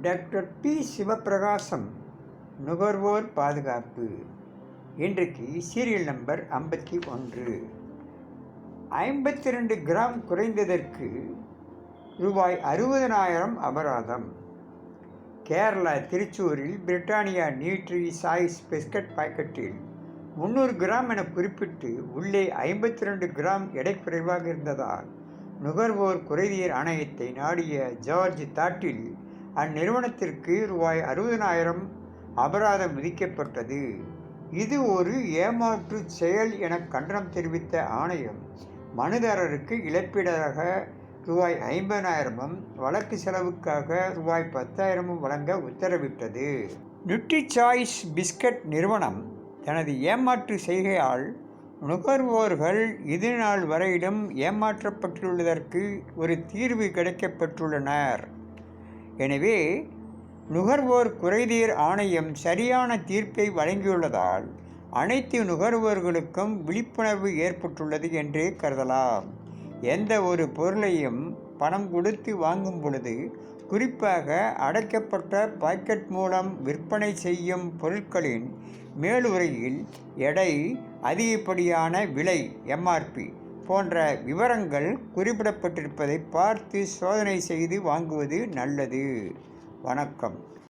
Doctor B Sivaprakasam நுகர்வோர் பாதுகாப்பு. இன்றைக்கு சீரியல் நம்பர் 51. 52 கிராம் குறைந்ததற்கு ரூபாய் 60,000 அபராதம். கேரளா திருச்சூரில் பிரிட்டானியா நியூட்ரி சாய்ஸ் பிஸ்கட் பாக்கெட்டில் 300 கிராம் என குறிப்பிட்டு உள்ளே 52 கிராம் எடை குறைவாக இருந்ததால் நுகர்வோர் குறைதீர் ஆணையத்தை நாடிய ஜார்ஜ் தாட்டில் அந்நிறுவனத்திற்கு ரூபாய் 60,000 அபராதம் விதிக்கப்பட்டது. இது ஒரு ஏமாற்று செயல் என கண்டனம் தெரிவித்த ஆணையம் மனுதாரருக்கு இழப்பீடாக ரூபாய் 50,000 வழக்கு செலவுக்காக ரூபாய் 10,000 வழங்க உத்தரவிட்டது. நியூட்ரி சாய்ஸ் பிஸ்கட் நிறுவனம் தனது ஏமாற்று செய்கையால் நுகர்வோர்கள் இதுநாள் வரையிலும் ஏமாற்றப்பட்டுள்ளதற்கு ஒரு தீர்வு கிடைக்கப்பெற்றுள்ளனர். எனவே நுகர்வோர் குறைதீர் ஆணையம் சரியான தீர்ப்பை வழங்கியுள்ளதால் அனைத்து நுகர்வோர்களுக்கும் விழிப்புணர்வு ஏற்பட்டுள்ளது என்றே கருதலாம். எந்த ஒரு பொருளையும் பணம் கொடுத்து வாங்கும் பொழுது, குறிப்பாக அடைக்கப்பட்ட பாக்கெட் மூலம் விற்பனை செய்யும் பொருட்களின் மேலுரையில் எடை, அதிகப்படியான விலை எம்ஆர்பி போன்ற விவரங்கள் குறிப்பிடப்பட்டிருப்பதை பார்த்து சோதனை செய்து வாங்குவது நல்லது. வணக்கம்.